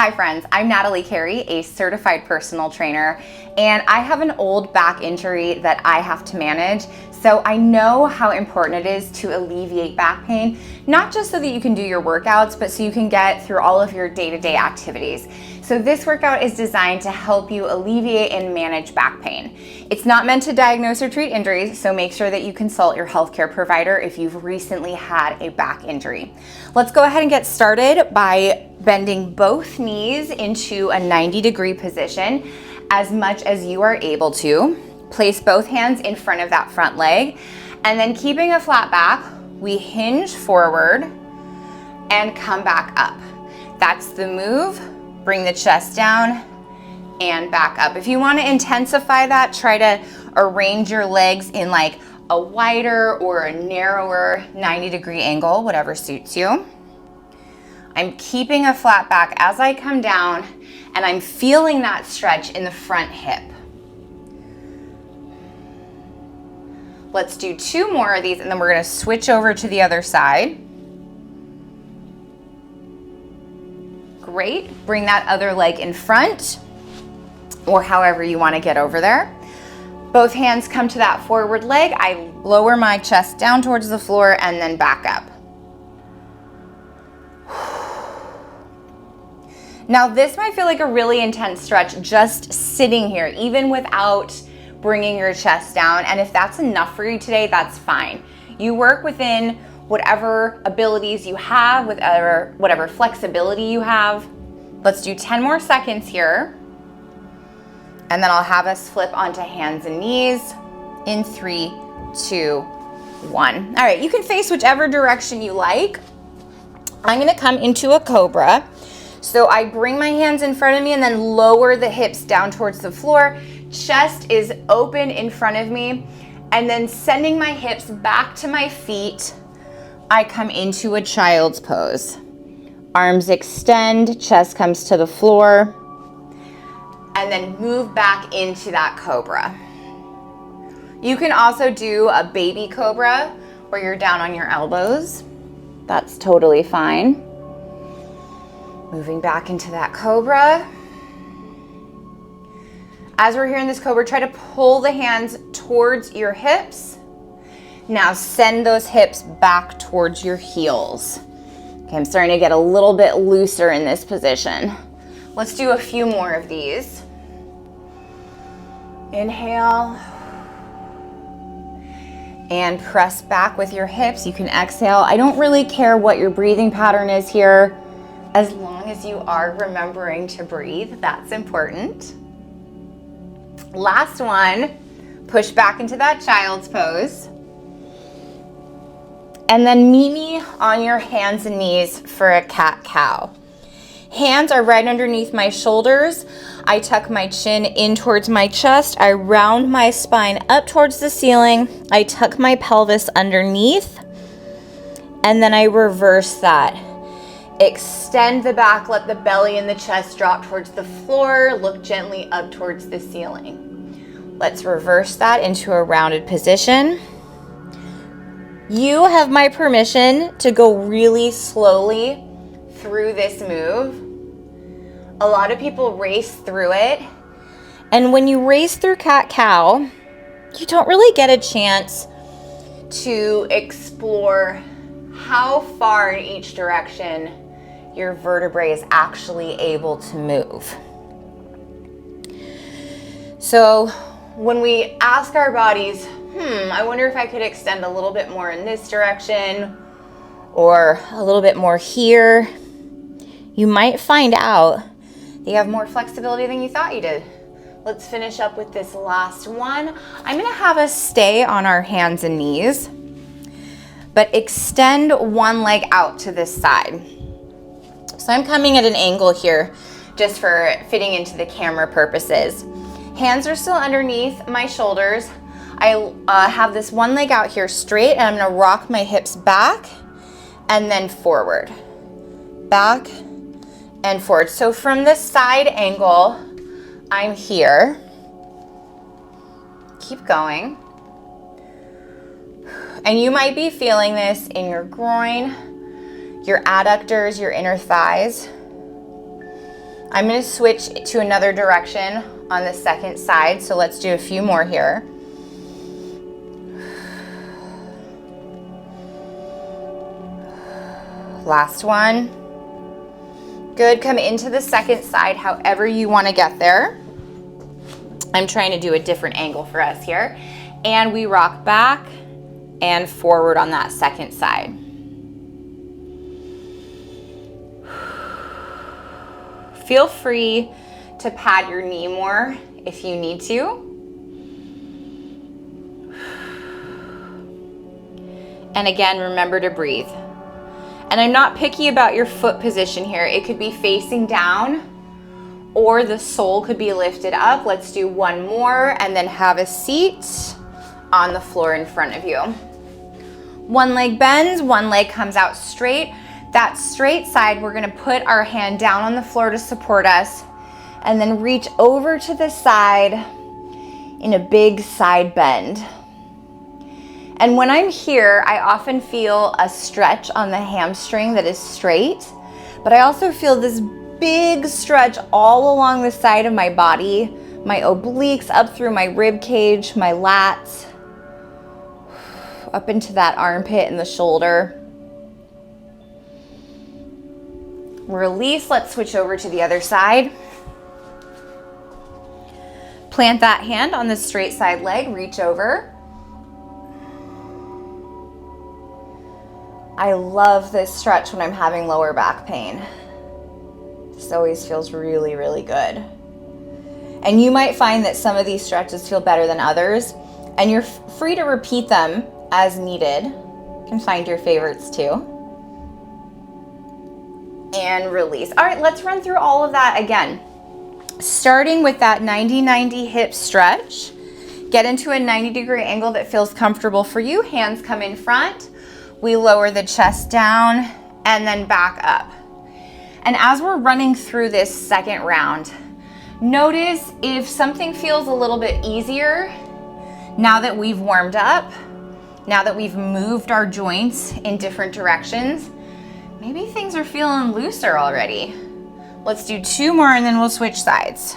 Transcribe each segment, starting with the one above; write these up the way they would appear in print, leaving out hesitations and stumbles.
Hi friends, I'm Natalie Carey, a certified personal trainer, and I have an old back injury that I have to manage. So I know how important it is to alleviate back pain, not just so that you can do your workouts, but so you can get through all of your day-to-day activities. So this workout is designed to help you alleviate and manage back pain. It's not meant to diagnose or treat injuries, so make sure that you consult your healthcare provider if you've recently had a back injury. Let's go ahead and get started by bending both knees into a 90-degree position as much as you are able to. Place both hands in front of that front leg, and then keeping a flat back, we hinge forward and come back up. That's the move. Bring the chest down and back up. If you want to intensify that, try to arrange your legs in like a wider or a narrower 90-degree angle, whatever suits you. I'm keeping a flat back as I come down, and I'm feeling that stretch in the front hip. Let's do 2 more of these, and then we're going to switch over to the other side. Great. Bring that other leg in front, or however you want to get over there. Both hands come to that forward leg. I lower my chest down towards the floor and then back up. Now this might feel like a really intense stretch just sitting here, even without bringing your chest down. And if that's enough for you today, that's fine. You work within whatever abilities you have, whatever flexibility you have. Let's do 10 more seconds here. And then I'll have us flip onto hands and knees in 3, 2, 1. All right, you can face whichever direction you like. I'm gonna come into a cobra. So I bring my hands in front of me and then lower the hips down towards the floor. Chest is open in front of me, and then sending my hips back to my feet, I come into a child's pose. Arms extend, chest comes to the floor, and then move back into that cobra. You can also do a baby cobra where you're down on your elbows. That's totally fine. Moving back into that cobra. As we're here in this cobra, try to pull the hands towards your hips. Now send those hips back towards your heels. Okay, I'm starting to get a little bit looser in this position. Let's do a few more of these. Inhale. And press back with your hips. You can exhale. I don't really care what your breathing pattern is here, as long as you are remembering to breathe. That's important. Last one, push back into that child's pose. And then meet me on your hands and knees for a cat-cow. Hands are right underneath my shoulders. I tuck my chin in towards my chest. I round my spine up towards the ceiling. I tuck my pelvis underneath. And then I reverse that. Extend the back, let the belly and the chest drop towards the floor. Look gently up towards the ceiling. Let's reverse that into a rounded position. You have my permission to go really slowly through this move. A lot of people race through it. And when you race through cat-cow, you don't really get a chance to explore how far in each direction your vertebrae is actually able to move. So when we ask our bodies, I wonder if I could extend a little bit more in this direction or a little bit more here, you might find out that you have more flexibility than you thought you did. Let's finish up with this last one. I'm gonna have us stay on our hands and knees, but extend one leg out to this side. So I'm coming at an angle here just for fitting into the camera purposes. Hands are still underneath my shoulders. I have this one leg out here straight, and I'm gonna rock my hips back and then forward. Back and forward. So from this side angle, I'm here. Keep going. And you might be feeling this in your groin, your adductors, your inner thighs. I'm going to switch to another direction on the second side. So let's do a few more here. Last one. Good. Come into the second side however you want to get there. I'm trying to do a different angle for us here. And we rock back and forward on that second side. Feel free to pad your knee more if you need to. And again, remember to breathe. And I'm not picky about your foot position here. It could be facing down or the sole could be lifted up. Let's do one more and then have a seat on the floor in front of you. One leg bends, one leg comes out straight. That straight side, we're gonna put our hand down on the floor to support us and then reach over to the side in a big side bend. And when I'm here, I often feel a stretch on the hamstring that is straight, but I also feel this big stretch all along the side of my body, my obliques up through my rib cage, my lats, up into that armpit and the shoulder. Release, let's switch over to the other side. Plant that hand on the straight side leg, reach over. I love this stretch when I'm having lower back pain. This always feels really, really good. And you might find that some of these stretches feel better than others, and you're free to repeat them as needed. You can find your favorites too. And release. All right, let's run through all of that again. Starting with that 90-90 hip stretch. Get into a 90-degree angle that feels comfortable for you. Hands come in front. We lower the chest down and then back up. And as we're running through this second round, notice if something feels a little bit easier now that we've warmed up, now that we've moved our joints in different directions. Maybe things are feeling looser already. Let's do two more and then we'll switch sides.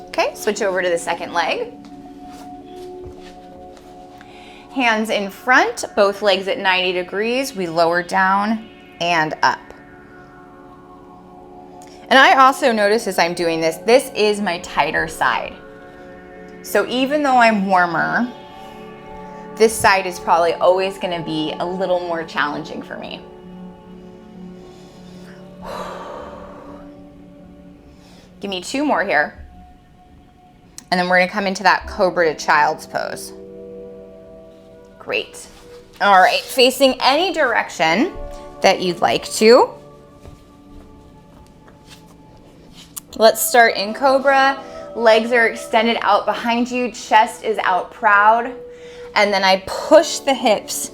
Okay, switch over to the second leg. Hands in front, both legs at 90 degrees. We lower down and up. And I also notice as I'm doing this, this is my tighter side. So even though I'm warmer, this side is probably always going to be a little more challenging for me. Give me two more here. And then we're going to come into that cobra to child's pose. Great. All right, facing any direction that you'd like to. Let's start in cobra. Legs are extended out behind you, chest is out proud. And then I push the hips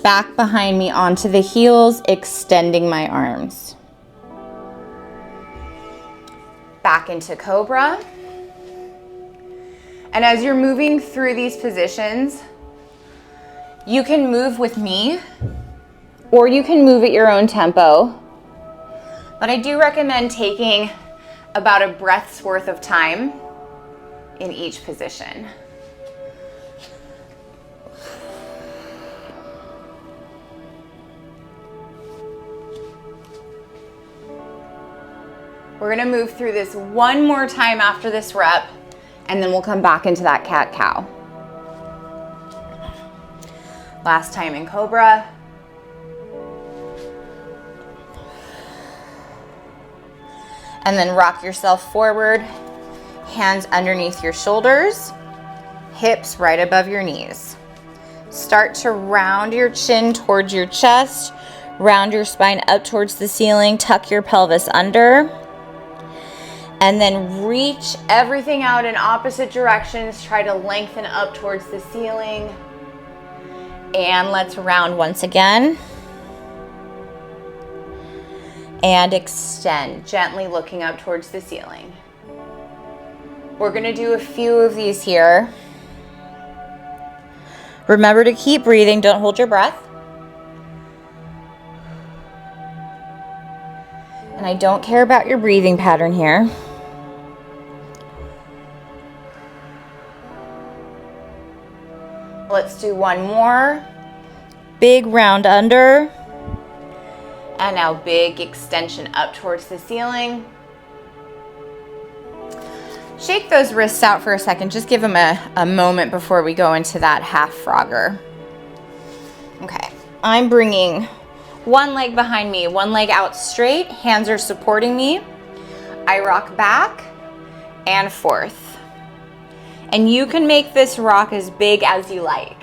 back behind me onto the heels, extending my arms. Back into cobra. And as you're moving through these positions, you can move with me or you can move at your own tempo. But I do recommend taking about a breath's worth of time in each position. We're gonna move through this one more time after this rep, and then we'll come back into that cat-cow. Last time in cobra. And then rock yourself forward, hands underneath your shoulders, hips right above your knees. Start to round your chin towards your chest, round your spine up towards the ceiling, tuck your pelvis under, and then reach everything out in opposite directions. Try to lengthen up towards the ceiling. And let's round once again. And extend, gently looking up towards the ceiling. We're gonna do a few of these here. Remember to keep breathing, don't hold your breath. And I don't care about your breathing pattern here. Let's do one more. Big round under. And now big extension up towards the ceiling. Shake those wrists out for a second. Just give them a moment before we go into that half frogger. Okay, I'm bringing one leg behind me, one leg out straight, hands are supporting me. I rock back and forth. And you can make this rock as big as you like.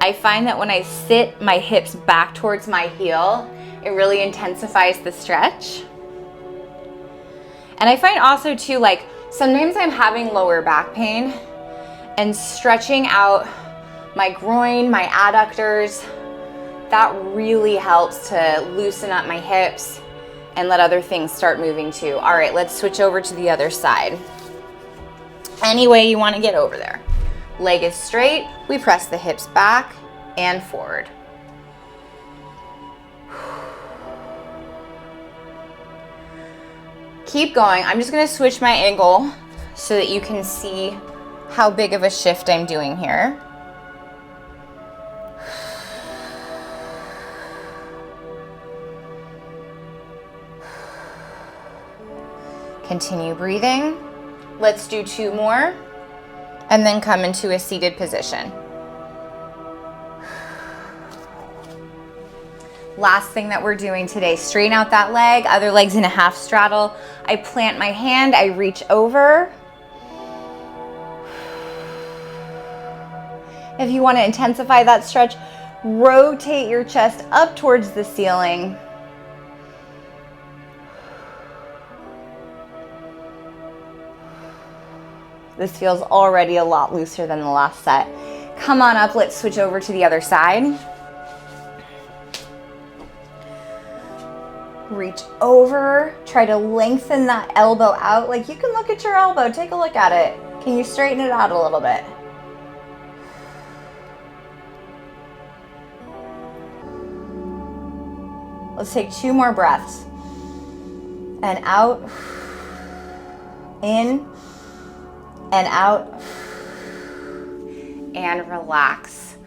I find that when I sit my hips back towards my heel, it really intensifies the stretch. And I find also too, like sometimes I'm having lower back pain and stretching out my groin, my adductors, that really helps to loosen up my hips and let other things start moving too. All right, let's switch over to the other side. Any way you want to get over there. Leg is straight, we press the hips back and forward. Keep going. I'm just going to switch my angle so that you can see how big of a shift I'm doing here. Continue breathing. Let's do two more and then come into a seated position. Last thing that we're doing today, straighten out that leg, other leg's in a half straddle. I plant my hand, I reach over. If you want to intensify that stretch, rotate your chest up towards the ceiling. This feels already a lot looser than the last set. Come on up, let's switch over to the other side. Reach over, try to lengthen that elbow out. Like you can look at your elbow, take a look at it. Can you straighten it out a little bit? Let's take two more breaths. And out, in, and out, and relax.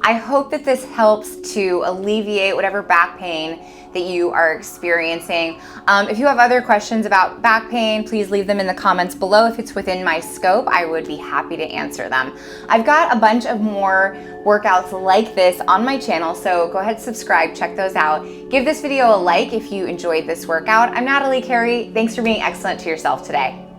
I hope that this helps to alleviate whatever back pain that you are experiencing. If you have other questions about back pain, please leave them in the comments below. If it's within my scope, I would be happy to answer them. I've got a bunch of more workouts like this on my channel, so go ahead, subscribe, check those out. Give this video a like if you enjoyed this workout. I'm Natalie Carey. Thanks for being excellent to yourself today.